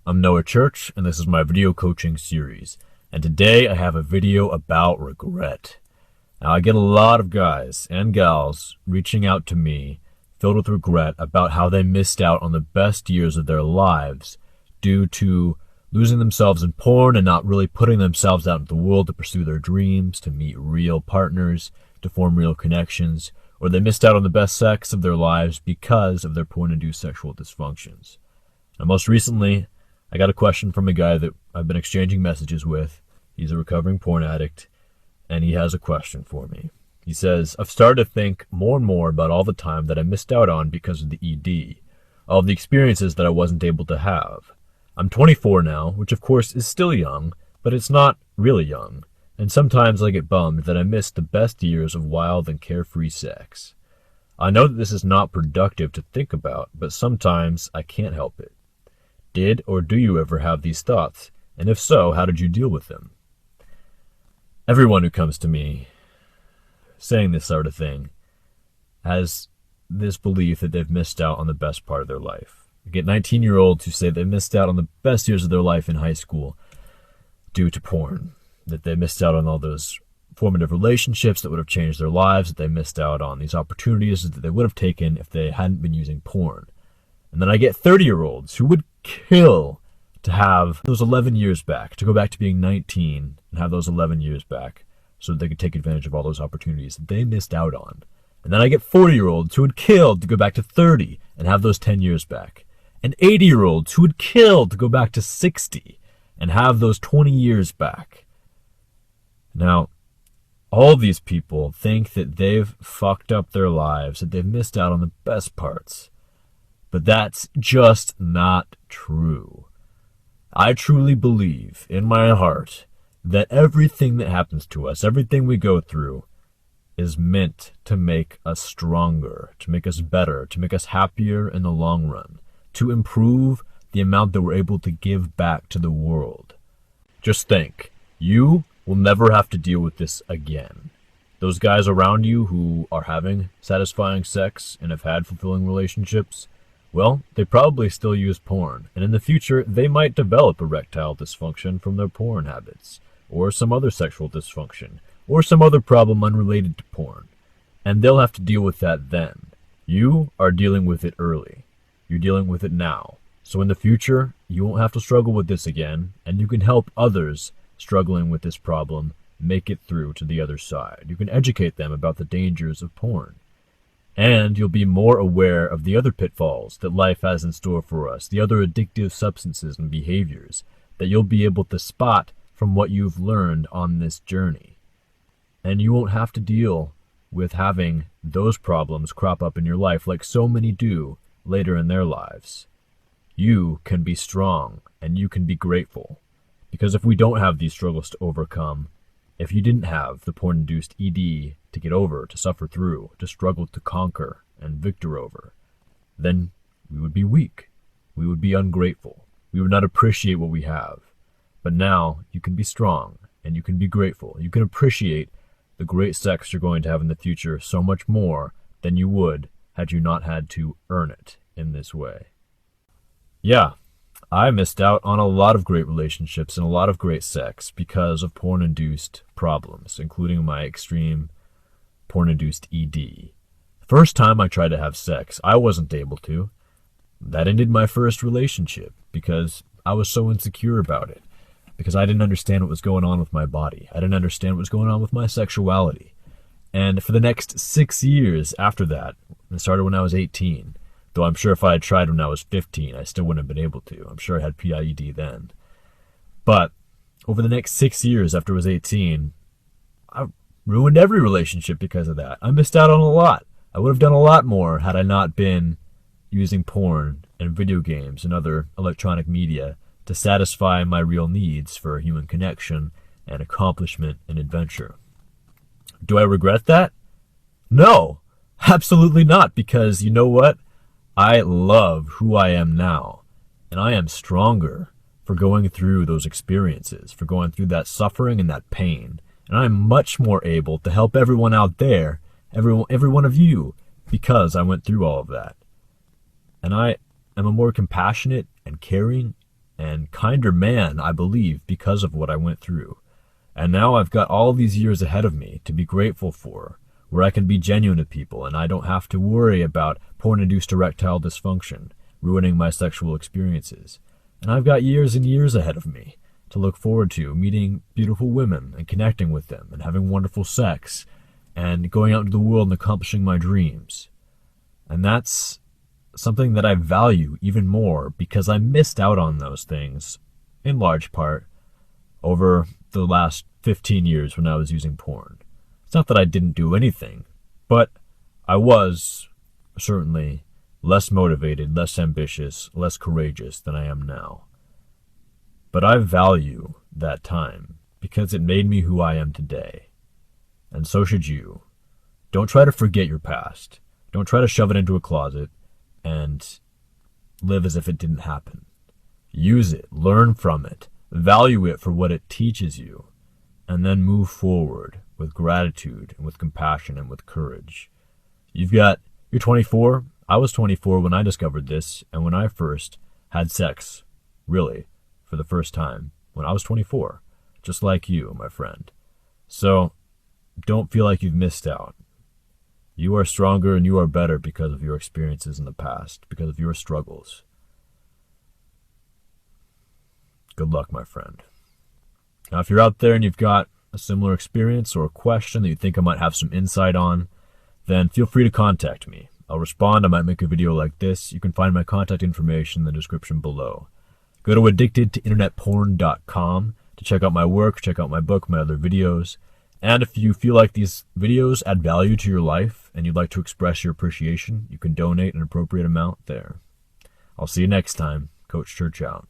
I'm Noah Church, and this is my video coaching series. And today I have a video about regret. Now, I get a lot of guys and gals reaching out to me filled with regret about how they missed out on the best years of their lives due to losing themselves in porn and not really putting themselves out into the world to pursue their dreams, to meet real partners, to form real connections, or they missed out on the best sex of their lives because of their porn-induced sexual dysfunctions. Now, most recently, I got a question from a guy that I've been exchanging messages with. He's a recovering porn addict, and he has a question for me. He says, I've started to think more and more about all the time that I missed out on because of the ED, all of the experiences that I wasn't able to have. I'm 24 now, which of course is still young, but it's not really young. And sometimes I get bummed that I missed the best years of wild and carefree sex. I know that this is not productive to think about, but sometimes I can't help it. Did or do you ever have these thoughts? And if so, how did you deal with them? Everyone who comes to me saying this sort of thing has this belief that they've missed out on the best part of their life. I get 19-year-olds who say they missed out on the best years of their life in high school due to porn. That they missed out on all those formative relationships that would have changed their lives, that they missed out on these opportunities that they would have taken if they hadn't been using porn. And then I get 30-year-olds who would kill to have those 11 years back, to go back to being 19 and have those 11 years back so that they could take advantage of all those opportunities that they missed out on. And then I get 40-year-olds who would kill to go back to 30 and have those 10 years back. And 80-year-olds who would kill to go back to 60 and have those 20 years back. Now, all these people think that they've fucked up their lives, that they've missed out on the best parts. But that's just not true. I truly believe in my heart that everything that happens to us, everything we go through, is meant to make us stronger, to make us better, to make us happier in the long run, to improve the amount that we're able to give back to the world. Just think, you will never have to deal with this again. Those guys around you who are having satisfying sex and have had fulfilling relationships, well, they probably still use porn, and in the future they might develop erectile dysfunction from their porn habits, or some other sexual dysfunction, or some other problem unrelated to porn, and they'll have to deal with that then. You are dealing with it early. You're dealing with it now. So in the future, you won't have to struggle with this again, and you can help others struggling with this problem make it through to the other side. You can educate them about the dangers of porn. And you'll be more aware of the other pitfalls that life has in store for us, the other addictive substances and behaviors that you'll be able to spot from what you've learned on this journey. And you won't have to deal with having those problems crop up in your life like so many do later in their lives. You can be strong and you can be grateful. Because if we don't have these struggles to overcome, if you didn't have the porn-induced ED to get over, to suffer through, to struggle to conquer and victor over, then we would be weak. We would be ungrateful. We would not appreciate what we have. But now you can be strong and you can be grateful. You can appreciate the great sex you're going to have in the future so much more than you would had you not had to earn it in this way. Yeah. I missed out on a lot of great relationships and a lot of great sex because of porn-induced problems, including my extreme porn-induced ED. First time I tried to have sex, I wasn't able to. That ended my first relationship because I was so insecure about it, because I didn't understand what was going on with my body. I didn't understand what was going on with my sexuality. And for the next 6 years after that, it started when I was 18, though I'm sure if I had tried when I was 15, I still wouldn't have been able to. I'm sure I had PIED then. But over the next 6 years after I was 18, I ruined every relationship because of that. I missed out on a lot. I would have done a lot more had I not been using porn and video games and other electronic media to satisfy my real needs for human connection and accomplishment and adventure. Do I regret that? No, absolutely not, because you know what? I love who I am now, and I am stronger for going through those experiences, for going through that suffering and that pain. And I'm much more able to help everyone out there, every one of you, because I went through all of that. And I am a more compassionate and caring and kinder man, I believe, because of what I went through. And now I've got all these years ahead of me to be grateful for, where I can be genuine to people and I don't have to worry about porn-induced erectile dysfunction ruining my sexual experiences. And I've got years and years ahead of me to look forward to meeting beautiful women and connecting with them and having wonderful sex and going out into the world and accomplishing my dreams. And that's something that I value even more because I missed out on those things, in large part, over the last 15 years when I was using porn. It's not that I didn't do anything, but I was certainly less motivated, less ambitious, less courageous than I am now. But I value that time because it made me who I am today. And so should you. Don't try to forget your past. Don't try to shove it into a closet and live as if it didn't happen. Use it, learn from it, value it for what it teaches you, and then move forward with gratitude and with compassion and with courage. You're 24. I was 24 when I discovered this and when I first had sex, really, for the first time, when I was 24, just like you, my friend. So don't feel like you've missed out. You are stronger and you are better because of your experiences in the past, because of your struggles. Good luck, my friend. Now, if you're out there and you've got a similar experience or a question that you think I might have some insight on, then feel free to contact me. I'll respond. I might make a video like this. You can find my contact information in the description below. Go to addictedtointernetporn.com to check out my work, check out my book, my other videos. And if you feel like these videos add value to your life and you'd like to express your appreciation, you can donate an appropriate amount there. I'll see you next time. Coach Church out.